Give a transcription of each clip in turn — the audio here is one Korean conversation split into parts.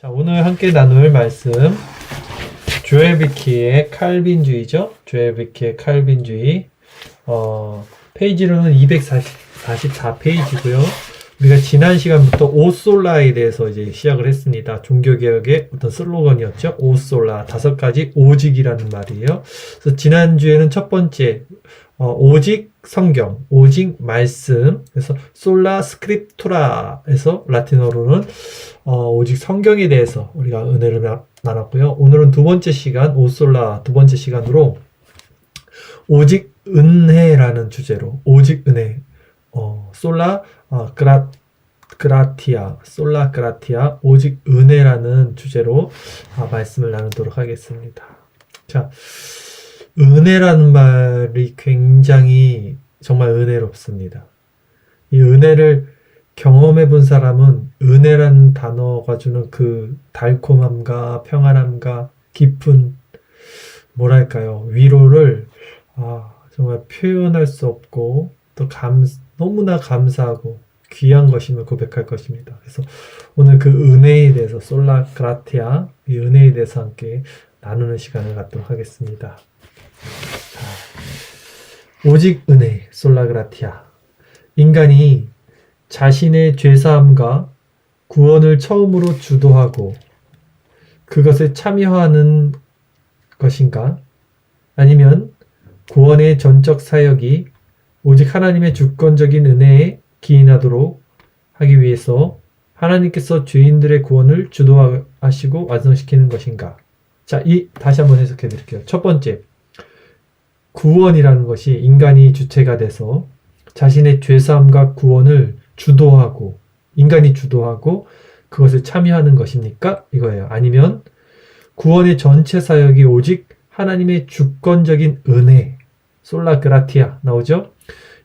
자, 오늘 함께 나눌 말씀 조엘 비키의 칼빈주의죠. 조엘 비키의 칼빈주의. 페이지로는 244페이지고요. 우리가 지난 시간부터 오솔라에 대해서 이제 시작을 했습니다. 종교개혁의 어떤 슬로건이었죠. 오솔라, 5가지 오직이라는 말이에요. 그래서 지난주에는 첫 번째, 오직 성경, 오직 말씀, 그래서 솔라 스크립투라에서 라틴어로는 오직 성경에 대해서 우리가 은혜를 나눴고요. 오늘은 두 번째 시간, 오솔라 두 번째 시간으로 오직 은혜라는 주제로, 오직 은혜, 솔라 그라티아, 솔라 그라티아, 오직 은혜라는 주제로 말씀을 나누도록 하겠습니다. 자, 은혜라는 말이 굉장히 정말 은혜롭습니다. 이 은혜를 경험해 본 사람은 은혜라는 단어가 주는 그 달콤함과 평안함과 깊은 뭐랄까요, 위로를 정말 표현할 수 없고 또 너무나 감사하고 귀한 것임을 고백할 것입니다. 그래서 오늘 그 은혜에 대해서 솔라 그라티아, 이 은혜에 대해서 함께 나누는 시간을 갖도록 하겠습니다. 오직 은혜, 솔라 그라티아. 인간이 자신의 죄사함과 구원을 처음으로 주도하고 그것에 참여하는 것인가? 아니면 구원의 전적 사역이 오직 하나님의 주권적인 은혜에 기인하도록 하기 위해서 하나님께서 죄인들의 구원을 주도하시고 완성시키는 것인가? 자, 다시 한번 해석해 드릴게요. 첫 번째, 구원이라는 것이 인간이 주체가 돼서 자신의 죄사함과 구원을 인간이 주도하고 그것을 참여하는 것입니까? 이거예요. 아니면 구원의 전체 사역이 오직 하나님의 주권적인 은혜, 솔라 그라티아 나오죠?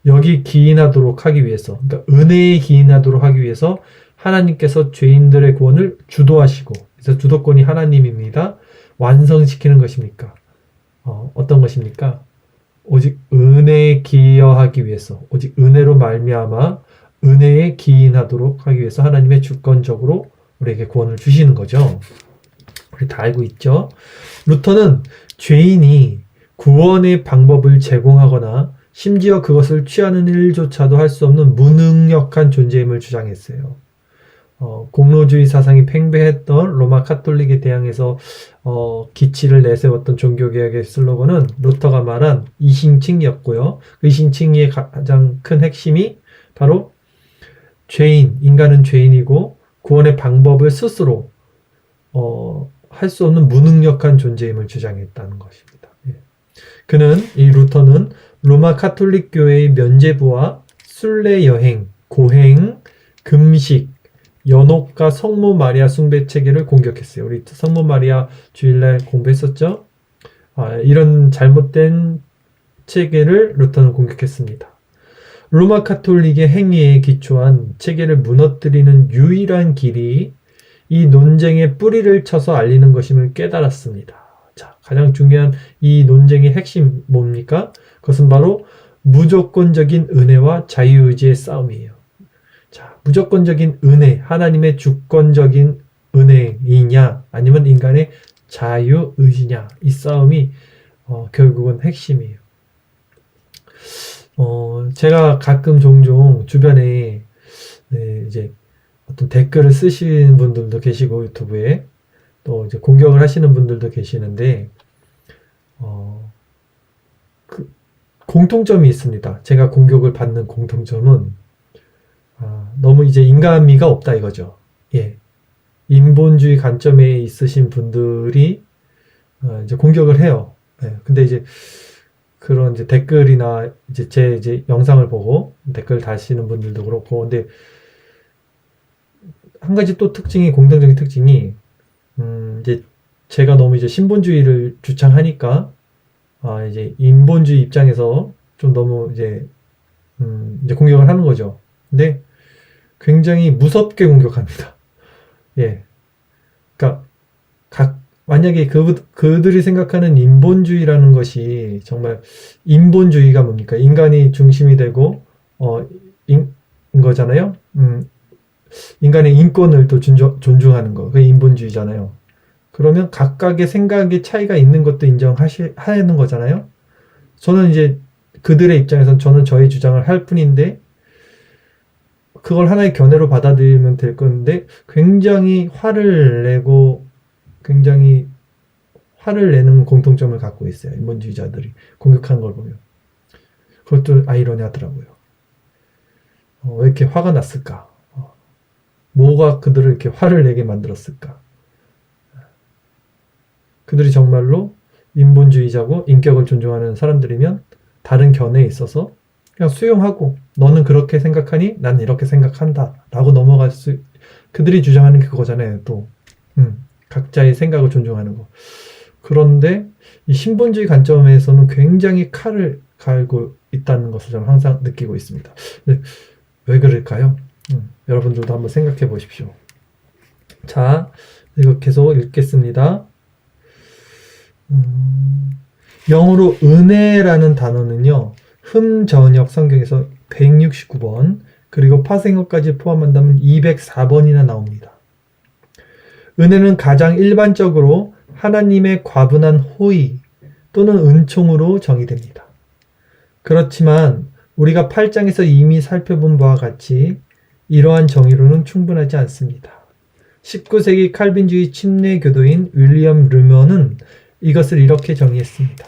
여기 기인하도록 하기 위해서, 그러니까 은혜에 기인하도록 하기 위해서 하나님께서 죄인들의 구원을 주도하시고, 그래서 주도권이 하나님입니다. 완성시키는 것입니까? 어떤 것입니까? 오직 은혜에 기여하기 위해서, 오직 은혜로 말미암아 은혜에 기인하도록 하기 위해서 하나님의 주권적으로 우리에게 구원을 주시는 거죠. 우리 다 알고 있죠? 루터는 죄인이 구원의 방법을 제공하거나 심지어 그것을 취하는 일조차도 할 수 없는 무능력한 존재임을 주장했어요. 공로주의 사상이 팽배했던 로마 카톨릭에 대항해서 기치를 내세웠던 종교개혁의 슬로건은 루터가 말한 이신칭이었고요. 그 이신칭의 가장 큰 핵심이 바로 인간은 죄인이고 구원의 방법을 스스로 할 수 없는 무능력한 존재임을 주장했다는 것입니다. 그는, 이 루터는 로마 카톨릭 교회의 면죄부와 순례 여행, 고행, 금식, 연옥과 성모 마리아 숭배 체계를 공격했어요. 우리 성모 마리아 주일날 공부했었죠? 이런 잘못된 체계를 루터는 공격했습니다. 로마 카톨릭의 행위에 기초한 체계를 무너뜨리는 유일한 길이 이 논쟁의 뿌리를 쳐서 알리는 것임을 깨달았습니다. 자, 가장 중요한 이 논쟁의 핵심 뭡니까? 그것은 바로 무조건적인 은혜와 자유의지의 싸움이에요. 자, 무조건적인 은혜, 하나님의 주권적인 은혜이냐, 아니면 인간의 자유의지냐, 이 싸움이 결국은 핵심이에요. 제가 가끔 종종 주변에 이제 어떤 댓글을 쓰시는 분들도 계시고 유튜브에 또 이제 공격을 하시는 분들도 계시는데 그 공통점이 있습니다. 제가 공격을 받는 공통점은 너무 이제 인간미가 없다 이거죠. 예, 인본주의 관점에 있으신 분들이 이제 공격을 해요. 예, 근데 이제 그런 이제 댓글이나 제 영상을 보고 댓글 다시는 분들도 그렇고, 근데 한 가지 또 공통적인 특징이, 이제 제가 너무 이제 신본주의를 주창하니까, 이제 인본주의 입장에서 좀 너무 이제 공격을 하는 거죠. 근데 굉장히 무섭게 공격합니다. 예. 그러니까, 만약에 그들이 생각하는 인본주의라는 것이 정말, 인본주의가 뭡니까? 인간이 중심이 되고, 인 거잖아요? 인간의 인권을 또 존중하는 거. 그게 인본주의잖아요. 그러면 각각의 생각의 차이가 있는 것도 인정하는 거잖아요. 저는 이제 그들의 입장에선 저는 저의 주장을 할 뿐인데 그걸 하나의 견해로 받아들이면 될 건데 굉장히 화를 내는 공통점을 갖고 있어요. 인본주의자들이 공격하는 걸 보면. 그것도 아이러니하더라고요. 왜 이렇게 화가 났을까? 뭐가 그들을 이렇게 화를 내게 만들었을까? 그들이 정말로 인본주의자고 인격을 존중하는 사람들이면 다른 견해에 있어서 그냥 수용하고 너는 그렇게 생각하니 난 이렇게 생각한다 라고 넘어갈 수 그들이 주장하는 게 그거잖아요. 또 각자의 생각을 존중하는 거. 그런데 이 신본주의 관점에서는 굉장히 칼을 갈고 있다는 것을 저는 항상 느끼고 있습니다. 왜 그럴까요? 여러분들도 한번 생각해 보십시오. 자, 이거 계속 읽겠습니다. 영어로 은혜라는 단어는요, 흠저역 성경에서 169번, 그리고 파생어까지 포함한다면 204번이나 나옵니다. 은혜는 가장 일반적으로 하나님의 과분한 호의 또는 은총으로 정의됩니다. 그렇지만 우리가 8장에서 이미 살펴본 바와 같이 이러한 정의로는 충분하지 않습니다. 19세기 칼빈주의 침례교도인 윌리엄 르먼은 이것을 이렇게 정의했습니다.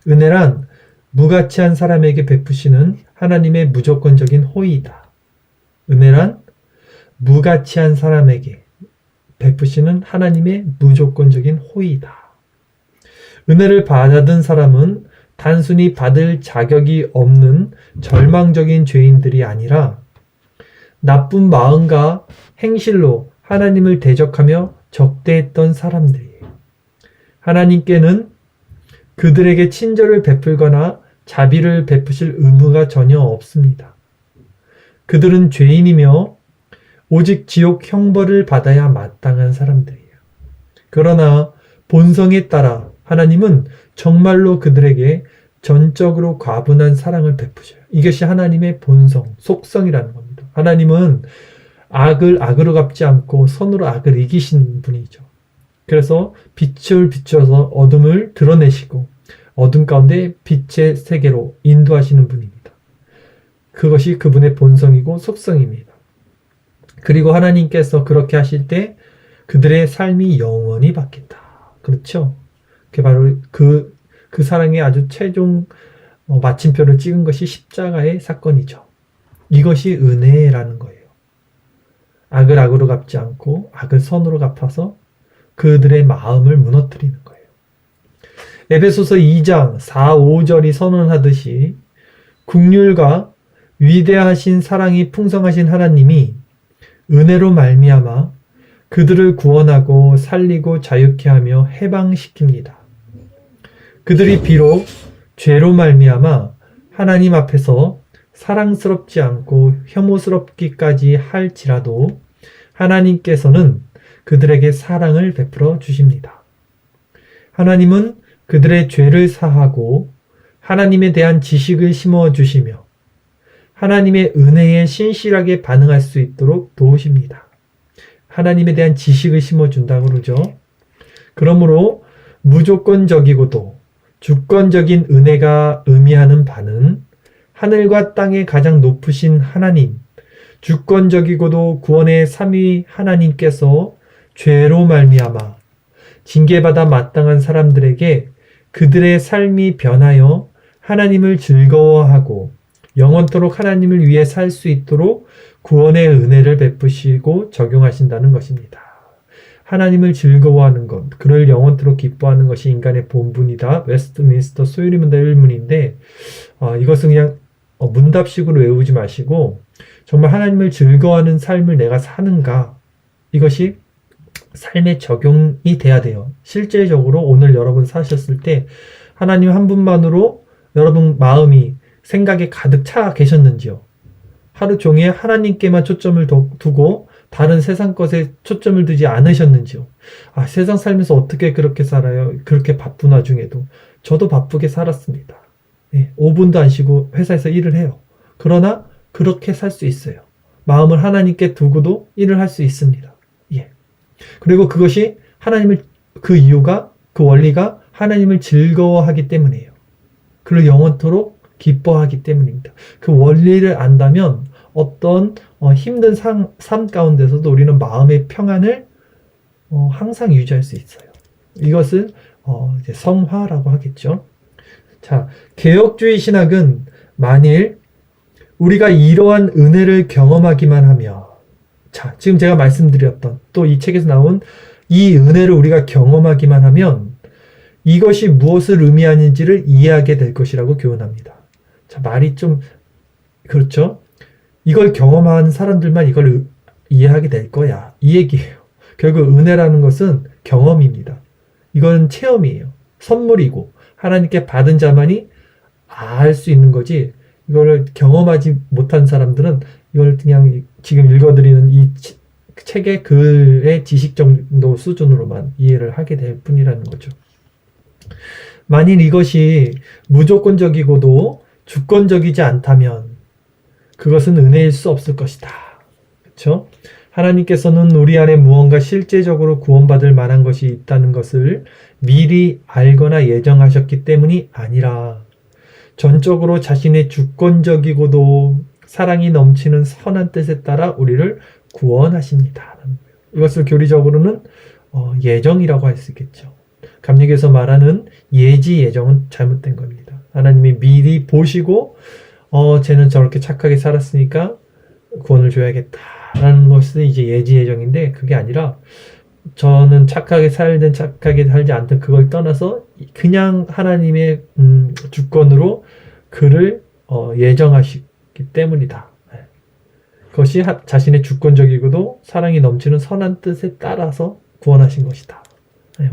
은혜란 무가치한 사람에게 베푸시는 하나님의 무조건적인 호의이다. 은혜란 무가치한 사람에게 베푸시는 하나님의 무조건적인 호의이다. 은혜를 받은 사람은 단순히 받을 자격이 없는 절망적인 죄인들이 아니라 나쁜 마음과 행실로 하나님을 대적하며 적대했던 사람들이에요. 하나님께는 그들에게 친절을 베풀거나 자비를 베푸실 의무가 전혀 없습니다. 그들은 죄인이며 오직 지옥 형벌을 받아야 마땅한 사람들이에요. 그러나 본성에 따라 하나님은 정말로 그들에게 전적으로 과분한 사랑을 베푸셔요. 이것이 하나님의 본성, 속성이라는 겁니다. 하나님은 악을 악으로 갚지 않고 선으로 악을 이기신 분이죠. 그래서 빛을 비춰서 어둠을 드러내시고 어둠 가운데 빛의 세계로 인도하시는 분입니다. 그것이 그분의 본성이고 속성입니다. 그리고 하나님께서 그렇게 하실 때 그들의 삶이 영원히 바뀐다. 그렇죠? 그게 바로 그 사랑의 아주 최종 마침표를 찍은 것이 십자가의 사건이죠. 이것이 은혜라는 거예요. 악을 악으로 갚지 않고 악을 선으로 갚아서 그들의 마음을 무너뜨리는 거예요. 에베소서 2장 4, 5절이 선언하듯이 긍휼과 위대하신 사랑이 풍성하신 하나님이 은혜로 말미암아 그들을 구원하고 살리고 자유케 하며 해방시킵니다. 그들이 비록 죄로 말미암아 하나님 앞에서 사랑스럽지 않고 혐오스럽기까지 할지라도 하나님께서는 그들에게 사랑을 베풀어 주십니다. 하나님은 그들의 죄를 사하고 하나님에 대한 지식을 심어 주시며 하나님의 은혜에 신실하게 반응할 수 있도록 도우십니다. 하나님에 대한 지식을 심어준다고 그러죠. 그러므로 무조건적이고도 주권적인 은혜가 의미하는 바는 하늘과 땅의 가장 높으신 하나님, 주권적이고도 구원의 삼위 하나님께서 죄로 말미암아 징계받아 마땅한 사람들에게 그들의 삶이 변하여 하나님을 즐거워하고 영원토록 하나님을 위해 살 수 있도록 구원의 은혜를 베푸시고 적용하신다는 것입니다. 하나님을 즐거워하는 것, 그를 영원토록 기뻐하는 것이 인간의 본분이다. 웨스트민스터 소유리문답 1문인데 이것은 그냥 문답식으로 외우지 마시고 정말 하나님을 즐거워하는 삶을 내가 사는가, 이것이 삶에 적용이 돼야 돼요. 실제적으로 오늘 여러분 사셨을 때 하나님 한 분만으로 여러분 마음이 생각에 가득 차 계셨는지요? 하루 종일 하나님께만 초점을 두고 다른 세상 것에 초점을 두지 않으셨는지요? 세상 살면서 어떻게 그렇게 살아요? 그렇게 바쁜 와중에도. 저도 바쁘게 살았습니다. 5분도 안 쉬고 회사에서 일을 해요. 그러나 그렇게 살 수 있어요. 마음을 하나님께 두고도 일을 할 수 있습니다. 예. 그리고 그것이 그 이유가, 그 원리가 하나님을 즐거워하기 때문이에요. 그를 영원토록 기뻐하기 때문입니다. 그 원리를 안다면 어떤 힘든 삶 가운데서도 우리는 마음의 평안을 항상 유지할 수 있어요. 이것을 이제 성화라고 하겠죠. 자, 개혁주의 신학은 만일 우리가 이러한 은혜를 경험하기만 하며, 자, 지금 제가 말씀드렸던 또 이 책에서 나온 이 은혜를 우리가 경험하기만 하면 이것이 무엇을 의미하는지를 이해하게 될 것이라고 교훈합니다. 자, 말이 좀 그렇죠? 이걸 경험한 사람들만 이걸 이해하게 될 거야. 이 얘기예요. 결국 은혜라는 것은 경험입니다. 이건 체험이에요. 선물이고 하나님께 받은 자만이 알 수 있는 거지, 이거를 경험하지 못한 사람들은 이걸 그냥 지금 읽어드리는 이 책의 글의 지식 정도 수준으로만 이해를 하게 될 뿐이라는 거죠. 만일 이것이 무조건적이고도 주권적이지 않다면 그것은 은혜일 수 없을 것이다. 그렇죠? 하나님께서는 우리 안에 무언가 실제적으로 구원받을 만한 것이 있다는 것을 미리 알거나 예정하셨기 때문이 아니라 전적으로 자신의 주권적이고도 사랑이 넘치는 선한 뜻에 따라 우리를 구원하십니다. 이것을 교리적으로는 예정이라고 할 수 있겠죠. 감리교에서 말하는 예지 예정은 잘못된 겁니다. 하나님이 미리 보시고 쟤는 저렇게 착하게 살았으니까 구원을 줘야겠다라는 것은 이제 예지 예정인데, 그게 아니라 저는 착하게 살든 착하게 살지 않든 그걸 떠나서 그냥 하나님의 주권으로 그를 예정하시기 때문이다. 그것이 자신의 주권적이고도 사랑이 넘치는 선한 뜻에 따라서 구원하신 것이다.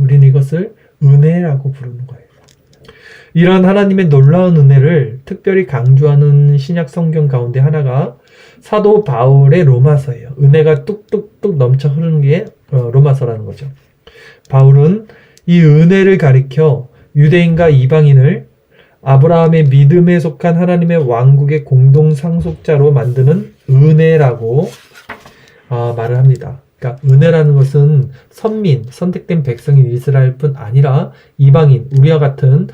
우리는 이것을 은혜라고 부르는 거예요. 이러한 하나님의 놀라운 은혜를 특별히 강조하는 신약 성경 가운데 하나가 사도 바울의 로마서예요. 은혜가 뚝뚝뚝 넘쳐 흐르는 게 로마서라는 거죠. 바울은 이 은혜를 가리켜 유대인과 이방인을 아브라함의 믿음에 속한 하나님의 왕국의 공동 상속자로 만드는 은혜라고 말을 합니다. 그러니까 은혜라는 것은 선민, 선택된 백성인 이스라엘뿐 아니라 이방인, 우리와 같은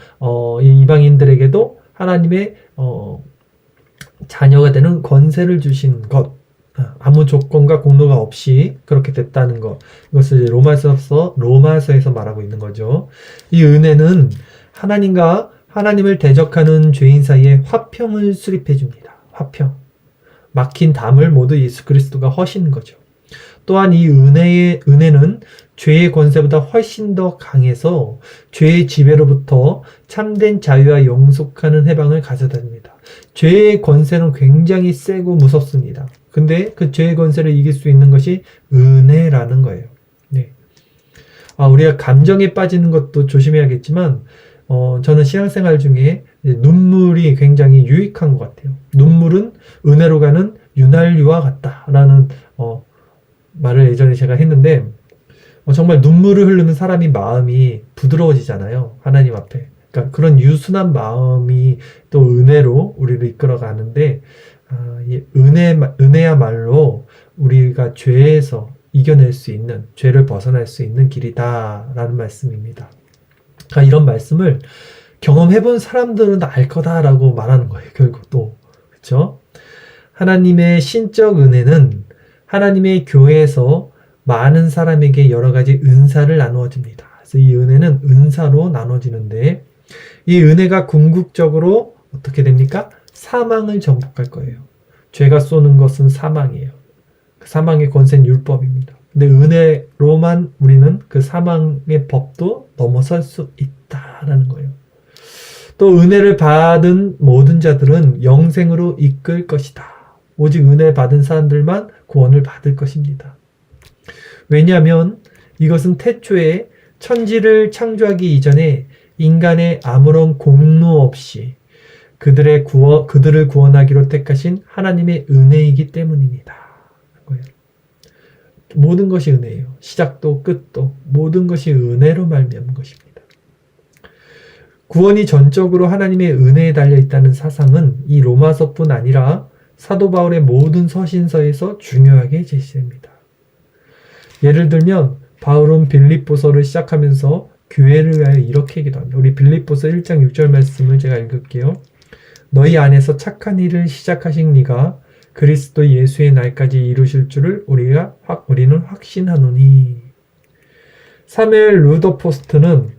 이 이방인들에게도 하나님의 자녀가 되는 권세를 주신 것, 아무 조건과 공로가 없이 그렇게 됐다는 것, 이것을 로마서에서 말하고 있는 거죠. 이 은혜는 하나님과 하나님을 대적하는 죄인 사이에 화평을 수립해 줍니다. 화평. 막힌 담을 모두 예수 그리스도가 허신 거죠. 또한 이 은혜는 죄의 권세보다 훨씬 더 강해서 죄의 지배로부터 참된 자유와 영속하는 해방을 가져다 줍니다. 죄의 권세는 굉장히 세고 무섭습니다. 근데 그 죄의 권세를 이길 수 있는 것이 은혜라는 거예요. 네. 우리가 감정에 빠지는 것도 조심해야겠지만, 저는 신앙생활 중에 눈물이 굉장히 유익한 것 같아요. 눈물은 은혜로 가는 윤활유와 같다라는 말을 예전에 제가 했는데, 정말 눈물을 흘리는 사람이 마음이 부드러워지잖아요. 하나님 앞에. 그러니까 그런 유순한 마음이 또 은혜로 우리를 이끌어 가는데, 이 은혜야말로 우리가 죄에서 이겨낼 수 있는, 죄를 벗어날 수 있는 길이다라는 말씀입니다. 그러니까 이런 말씀을 경험해본 사람들은 알 거다라고 말하는 거예요. 결국 또. 그렇죠? 하나님의 신적 은혜는 하나님의 교회에서 많은 사람에게 여러 가지 은사를 나누어 줍니다. 그래서 이 은혜는 은사로 나눠지는데, 이 은혜가 궁극적으로 어떻게 됩니까? 사망을 정복할 거예요. 죄가 쏘는 것은 사망이에요. 그 사망의 권세는 율법입니다. 근데 은혜로만 우리는 그 사망의 법도 넘어설 수 있다라는 거예요. 또 은혜를 받은 모든 자들은 영생으로 이끌 것이다. 오직 은혜 받은 사람들만 구원을 받을 것입니다. 왜냐하면 이것은 태초에 천지를 창조하기 이전에 인간의 아무런 공로 없이 그들을 구원하기로 택하신 하나님의 은혜이기 때문입니다. 모든 것이 은혜예요. 시작도 끝도 모든 것이 은혜로 말미암은 것입니다. 구원이 전적으로 하나님의 은혜에 달려 있다는 사상은 이 로마서뿐 아니라 사도 바울의 모든 서신서에서 중요하게 제시됩니다. 예를 들면 바울은 빌립보서를 시작하면서 교회를 위하여 이렇게 기도합니다. 우리 빌립보서 1장 6절 말씀을 제가 읽을게요. 너희 안에서 착한 일을 시작하신 이가 그리스도 예수의 날까지 이루실 줄을 우리는 확신하노니. 사무엘 루더포스트는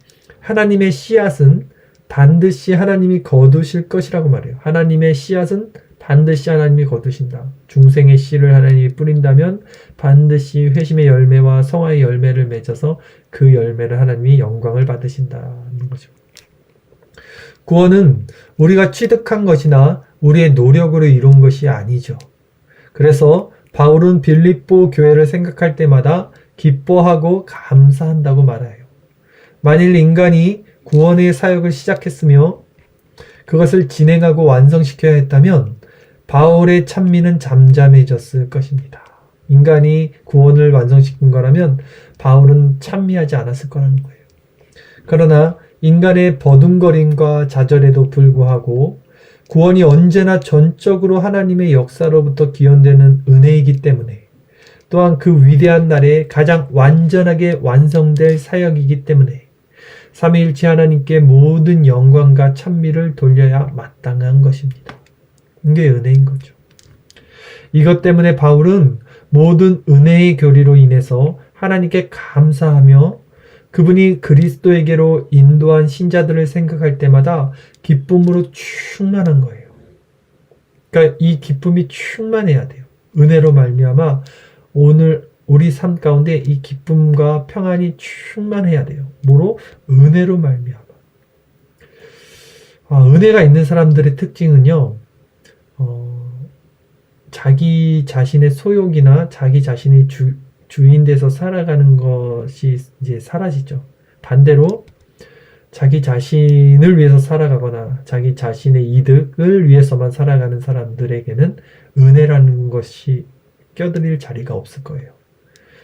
하나님의 씨앗은 반드시 하나님이 거두실 것이라고 말해요. 하나님의 씨앗은 반드시 하나님이 거두신다. 중생의 씨를 하나님이 뿌린다면 반드시 회심의 열매와 성화의 열매를 맺어서 그 열매를 하나님이 영광을 받으신다는 거죠. 구원은 우리가 취득한 것이나 우리의 노력으로 이룬 것이 아니죠. 그래서 바울은 빌립보 교회를 생각할 때마다 기뻐하고 감사한다고 말해요. 만일 인간이 구원의 사역을 시작했으며 그것을 진행하고 완성시켜야 했다면 바울의 찬미는 잠잠해졌을 것입니다. 인간이 구원을 완성시킨 거라면 바울은 찬미하지 않았을 거라는 거예요. 그러나 인간의 버둥거림과 좌절에도 불구하고 구원이 언제나 전적으로 하나님의 역사로부터 기원되는 은혜이기 때문에, 또한 그 위대한 날에 가장 완전하게 완성될 사역이기 때문에 삼위일체 하나님께 모든 영광과 찬미를 돌려야 마땅한 것입니다. 이게 은혜인 거죠. 이것 때문에 바울은 모든 은혜의 교리로 인해서 하나님께 감사하며 그분이 그리스도에게로 인도한 신자들을 생각할 때마다 기쁨으로 충만한 거예요. 그러니까 이 기쁨이 충만해야 돼요. 은혜로 말미암아 오늘 우리 삶 가운데 이 기쁨과 평안이 충만해야 돼요. 뭐로? 은혜로 말미암아. 은혜가 있는 사람들의 특징은요, 자기 자신의 소욕이나 자기 자신이 주인 돼서 살아가는 것이 이제 사라지죠. 반대로 자기 자신을 위해서 살아가거나 자기 자신의 이득을 위해서만 살아가는 사람들에게는 은혜라는 것이 껴들일 자리가 없을 거예요.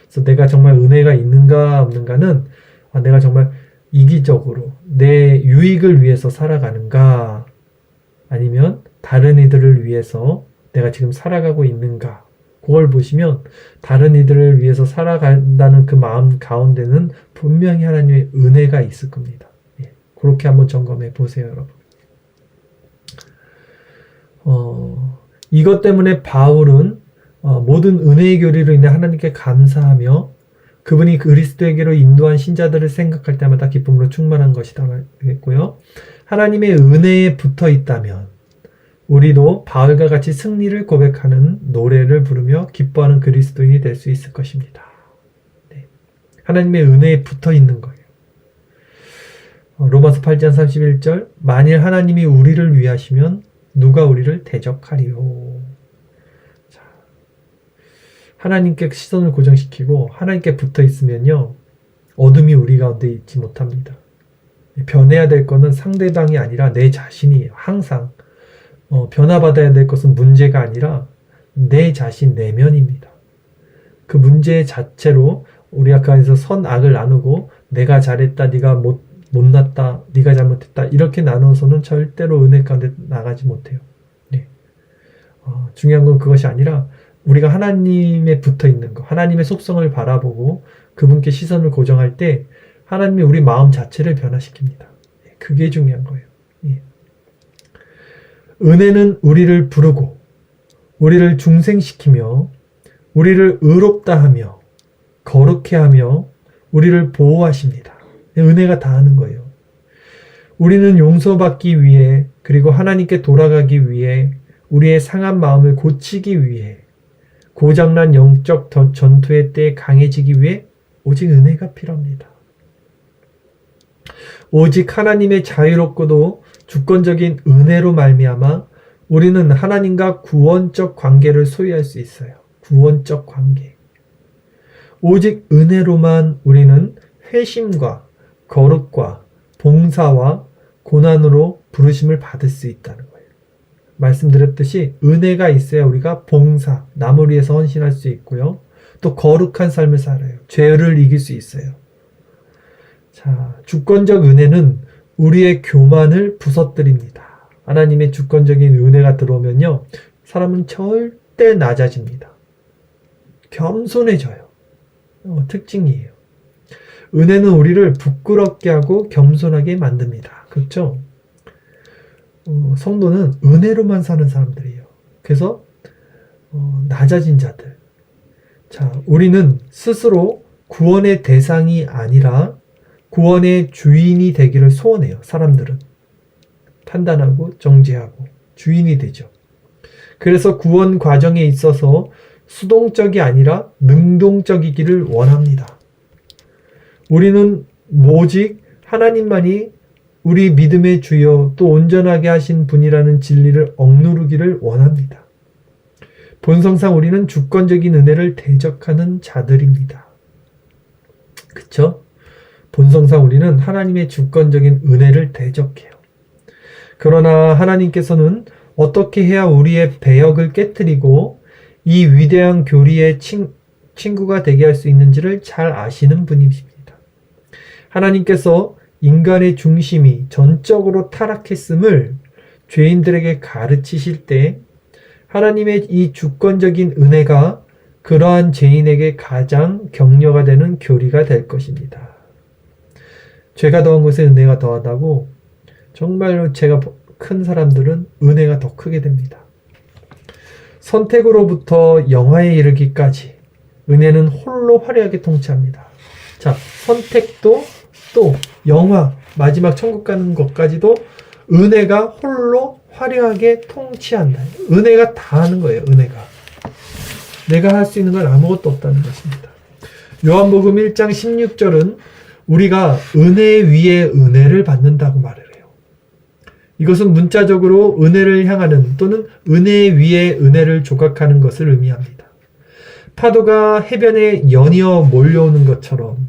그래서 내가 정말 은혜가 있는가 없는가는 내가 정말 이기적으로 내 유익을 위해서 살아가는가, 아니면 다른 이들을 위해서 내가 지금 살아가고 있는가, 그걸 보시면 다른 이들을 위해서 살아간다는 그 마음 가운데는 분명히 하나님의 은혜가 있을 겁니다. 그렇게 한번 점검해 보세요, 여러분. 이것 때문에 바울은 모든 은혜의 교리로 인해 하나님께 감사하며 그분이 그리스도에게로 인도한 신자들을 생각할 때마다 기쁨으로 충만한 것이다 했고요. 하나님의 은혜에 붙어 있다면 우리도 바울과 같이 승리를 고백하는 노래를 부르며 기뻐하는 그리스도인이 될 수 있을 것입니다. 네. 하나님의 은혜에 붙어 있는 거예요. 로마서 8장 31절, 만일 하나님이 우리를 위하시면 누가 우리를 대적하리요. 자, 하나님께 시선을 고정시키고 하나님께 붙어 있으면요, 어둠이 우리 가운데 있지 못합니다. 변해야 될 것은 상대방이 아니라 내 자신이에요. 항상 변화받아야 될 것은 문제가 아니라 내 자신 내면입니다. 그 문제 자체로 우리 아까에서 선악을 나누고 내가 잘했다, 네가 못났다, 네가 잘못했다 이렇게 나눠서는 절대로 은혜 가운데 나가지 못해요. 네. 중요한 건 그것이 아니라 우리가 하나님에 붙어 있는 거, 하나님의 속성을 바라보고 그분께 시선을 고정할 때 하나님이 우리 마음 자체를 변화시킵니다. 그게 중요한 거예요. 예. 은혜는 우리를 부르고 우리를 중생시키며 우리를 의롭다 하며 거룩해 하며 우리를 보호하십니다. 은혜가 다 하는 거예요. 우리는 용서받기 위해, 그리고 하나님께 돌아가기 위해, 우리의 상한 마음을 고치기 위해, 고장난 영적 전투의 때에 강해지기 위해 오직 은혜가 필요합니다. 오직 하나님의 자유롭고도 주권적인 은혜로 말미암아 우리는 하나님과 구원적 관계를 소유할 수 있어요. 구원적 관계. 오직 은혜로만 우리는 회심과 거룩과 봉사와 고난으로 부르심을 받을 수 있다는 거예요. 말씀드렸듯이 은혜가 있어야 우리가 봉사, 남을 위해서 헌신할 수 있고요. 또 거룩한 삶을 살아요. 죄를 이길 수 있어요. 자, 주권적 은혜는 우리의 교만을 부서뜨립니다. 하나님의 주권적인 은혜가 들어오면요, 사람은 절대 낮아집니다. 겸손해져요. 특징이에요. 은혜는 우리를 부끄럽게 하고 겸손하게 만듭니다. 그렇죠? 성도는 은혜로만 사는 사람들이에요. 그래서 낮아진 자들. 자, 우리는 스스로 구원의 대상이 아니라 구원의 주인이 되기를 소원해요. 사람들은 판단하고 정죄하고 주인이 되죠. 그래서 구원 과정에 있어서 수동적이 아니라 능동적이기를 원합니다. 우리는 오직 하나님만이 우리 믿음의 주여 또 온전하게 하신 분이라는 진리를 억누르기를 원합니다. 본성상 우리는 주권적인 은혜를 대적하는 자들입니다. 그쵸? 본성상 우리는 하나님의 주권적인 은혜를 대적해요. 그러나 하나님께서는 어떻게 해야 우리의 배역을 깨뜨리고 이 위대한 교리의 친구가 되게 할 수 있는지를 잘 아시는 분이십니다. 하나님께서 인간의 중심이 전적으로 타락했음을 죄인들에게 가르치실 때 하나님의 이 주권적인 은혜가 그러한 죄인에게 가장 격려가 되는 교리가 될 것입니다. 죄가 더한 곳에 은혜가 더하다고 정말로 죄가 큰 사람들은 은혜가 더 크게 됩니다. 선택으로부터 영화에 이르기까지 은혜는 홀로 화려하게 통치합니다. 자, 선택도 또 영화, 마지막 천국 가는 것까지도 은혜가 홀로 화려하게 통치한다. 은혜가 다 하는 거예요. 은혜가. 내가 할 수 있는 건 아무것도 없다는 것입니다. 요한복음 1장 16절은 우리가 은혜 위에 은혜를 받는다고 말을 해요. 이것은 문자적으로 은혜를 향하는 또는 은혜 위에 은혜를 조각하는 것을 의미합니다. 파도가 해변에 연이어 몰려오는 것처럼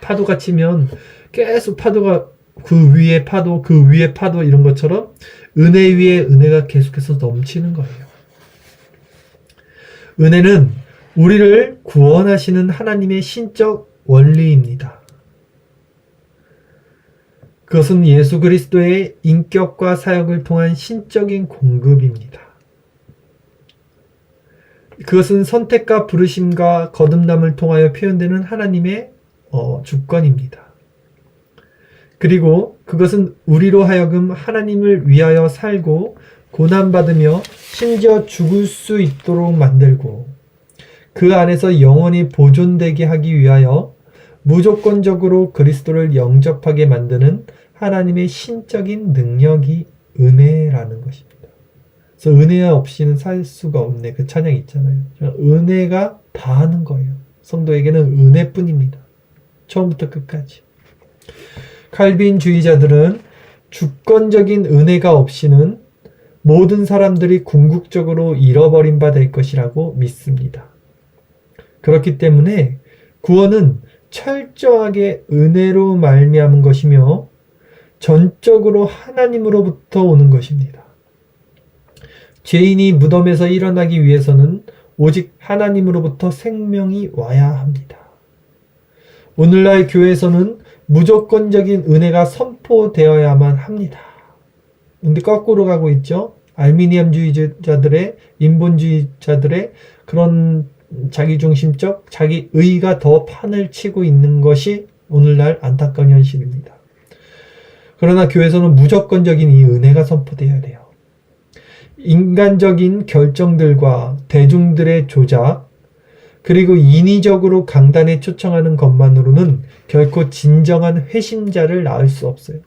파도가 치면 계속 파도가 그 위에 파도 이런 것처럼 은혜 위에 은혜가 계속해서 넘치는 거예요. 은혜는 우리를 구원하시는 하나님의 신적 원리입니다. 그것은 예수 그리스도의 인격과 사역을 통한 신적인 공급입니다. 그것은 선택과 부르심과 거듭남을 통하여 표현되는 하나님의 주권입니다. 그리고 그것은 우리로 하여금 하나님을 위하여 살고 고난받으며 심지어 죽을 수 있도록 만들고 그 안에서 영원히 보존되게 하기 위하여 무조건적으로 그리스도를 영접하게 만드는 하나님의 신적인 능력이 은혜라는 것입니다. 그래서 은혜 없이는 살 수가 없네. 그 찬양 있잖아요. 은혜가 다 하는 거예요. 성도에게는 은혜뿐입니다. 처음부터 끝까지. 칼빈주의자들은 주권적인 은혜가 없이는 모든 사람들이 궁극적으로 잃어버린 바 될 것이라고 믿습니다. 그렇기 때문에 구원은 철저하게 은혜로 말미암은 것이며 전적으로 하나님으로부터 오는 것입니다. 죄인이 무덤에서 일어나기 위해서는 오직 하나님으로부터 생명이 와야 합니다. 오늘날 교회에서는 무조건적인 은혜가 선포되어야만 합니다. 근데 거꾸로 가고 있죠. 알미니엄주의자들의 인본주의자들의 그런 자기중심적 자기의가 더 판을 치고 있는 것이 오늘날 안타까운 현실입니다. 그러나 교회에서는 무조건적인 이 은혜가 선포되어야 돼요. 인간적인 결정들과 대중들의 조작 그리고 인위적으로 강단에 초청하는 것만으로는 결코 진정한 회심자를 낳을 수 없어요.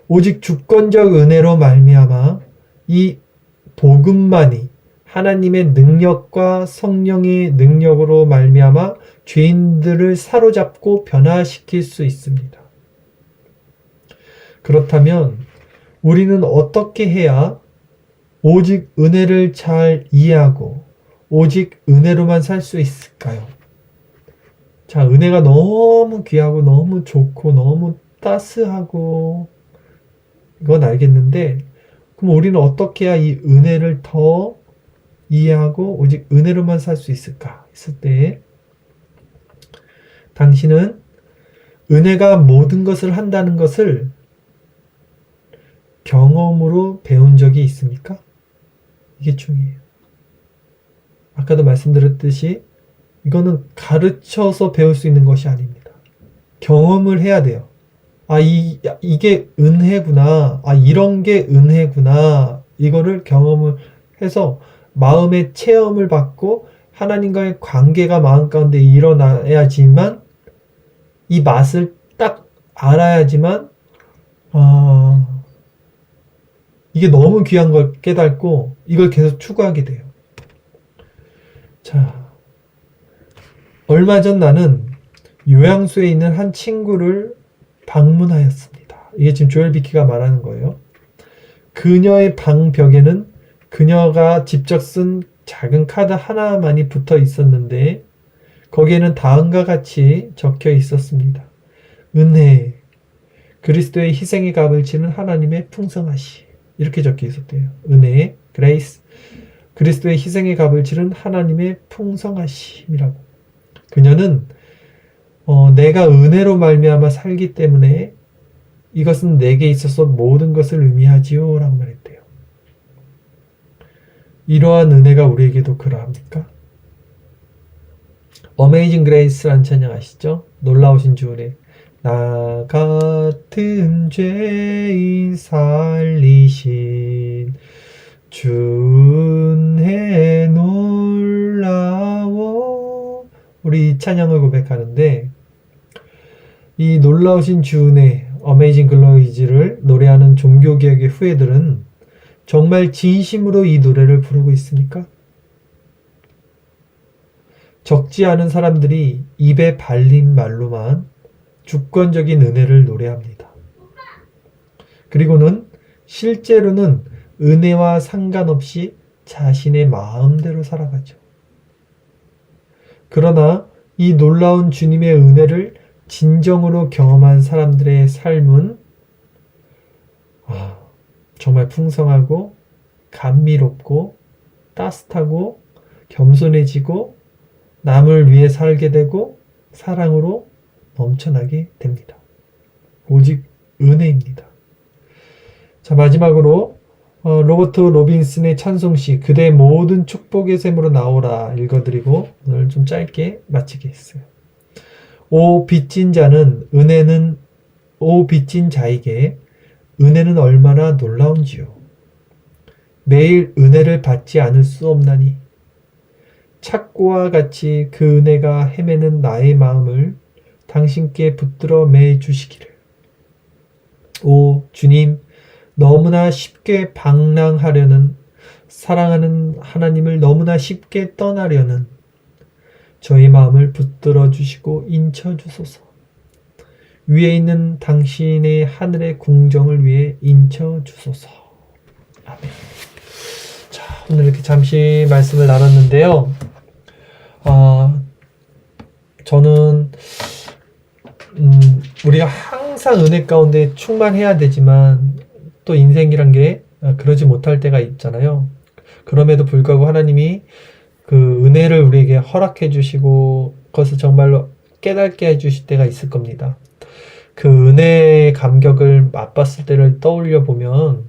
오직 주권적 은혜로 말미암아 이 복음만이 하나님의 능력과 성령의 능력으로 말미암아 죄인들을 사로잡고 변화시킬 수 있습니다. 그렇다면 우리는 어떻게 해야 오직 은혜를 잘 이해하고 오직 은혜로만 살 수 있을까요? 자, 은혜가 너무 귀하고 너무 좋고 너무 따스하고 이건 알겠는데 그럼 우리는 어떻게 해야 이 은혜를 더 이해하고 오직 은혜로만 살 수 있을까 했을 때 당신은 은혜가 모든 것을 한다는 것을 경험으로 배운 적이 있습니까? 이게 중요해요. 아까도 말씀드렸듯이 이거는 가르쳐서 배울 수 있는 것이 아닙니다. 경험을 해야 돼요. 이게 은혜구나. 이런 게 은혜구나. 이거를 경험을 해서 마음의 체험을 받고 하나님과의 관계가 마음 가운데 일어나야지만 이 맛을 딱 알아야지만 이게 너무 귀한 걸 깨닫고 이걸 계속 추구하게 돼요. 자, 얼마 전 나는 요양소에 있는 한 친구를 방문하였습니다. 이게 지금 조엘 비키가 말하는 거예요. 그녀의 방 벽에는 그녀가 직접 쓴 작은 카드 하나만이 붙어 있었는데 거기에는 다음과 같이 적혀 있었습니다. 은혜, 그리스도의 희생의 값을 치는 하나님의 풍성하시. 이렇게 적혀 있었대요. 은혜, 그레이스, 그리스도의 희생의 값을 치른 하나님의 풍성하심이라고. 그녀는 내가 은혜로 말미암아 살기 때문에 이것은 내게 있어서 모든 것을 의미하지요 라고 말했대요. 이러한 은혜가 우리에게도 그러합니까? 어메이징 그레이스라는 찬양 아시죠? 놀라우신 주 은혜. 나 같은 죄인 살리신 주 은혜 놀라워. 우리 이 찬양을 고백하는데 이 놀라우신 주 은혜 어메이징 글로이즈를 노래하는 종교개혁의 후예들은 정말 진심으로 이 노래를 부르고 있습니까? 적지 않은 사람들이 입에 발린 말로만 주권적인 은혜를 노래합니다. 그리고는 실제로는 은혜와 상관없이 자신의 마음대로 살아가죠. 그러나 이 놀라운 주님의 은혜를 진정으로 경험한 사람들의 삶은 정말 풍성하고 감미롭고 따뜻하고 겸손해지고 남을 위해 살게 되고 사랑으로 넘쳐나게 됩니다. 오직 은혜입니다. 자, 마지막으로 로버트 로빈슨의 찬송시 그대 모든 축복의 샘으로 나오라 읽어드리고 오늘 좀 짧게 마치겠어요. 오 빚진 자에게 은혜는 얼마나 놀라운지요. 매일 은혜를 받지 않을 수 없나니 착고와 같이 그 은혜가 헤매는 나의 마음을 당신께 붙들어 매 주시기를. 오 주님, 너무나 쉽게 방랑하려는 사랑하는 하나님을 너무나 쉽게 떠나려는 저의 마음을 붙들어 주시고 인쳐 주소서. 위에 있는 당신의 하늘의 궁정을 위해 인쳐 주소서. 아멘. 자, 오늘 이렇게 잠시 말씀을 나눴는데요. 저는 우리가 항상 은혜 가운데 충만해야 되지만 또 인생이란 게 그러지 못할 때가 있잖아요. 그럼에도 불구하고 하나님이 그 은혜를 우리에게 허락해 주시고 그것을 정말로 깨닫게 해 주실 때가 있을 겁니다. 그 은혜의 감격을 맛봤을 때를 떠올려 보면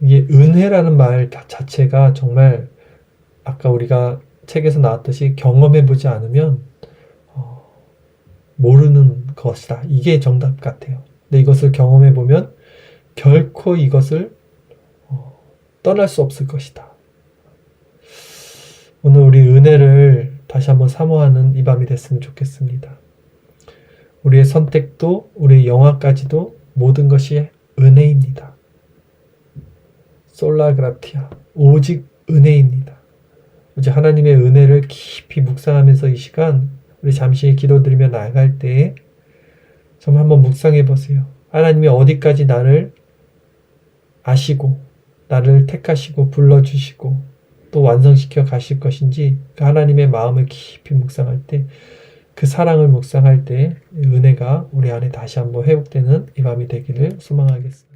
이게 은혜라는 말 자체가 정말 아까 우리가 책에서 나왔듯이 경험해 보지 않으면 모르는 것이다. 이게 정답 같아요. 근데 이것을 경험해 보면 결코 이것을 떠날 수 없을 것이다. 오늘 우리 은혜를 다시 한번 사모하는 이 밤이 됐으면 좋겠습니다. 우리의 선택도 우리의 영화까지도 모든 것이 은혜입니다. 솔라 그라티아, 오직 은혜입니다. 오직 하나님의 은혜를 깊이 묵상하면서 이 시간 우리 잠시 기도드리며 나아갈 때 정말 한번 묵상해 보세요. 하나님이 어디까지 나를 아시고 나를 택하시고 불러주시고 또 완성시켜 가실 것인지 그 하나님의 마음을 깊이 묵상할 때 그 사랑을 묵상할 때 은혜가 우리 안에 다시 한번 회복되는 이 밤이 되기를 소망하겠습니다.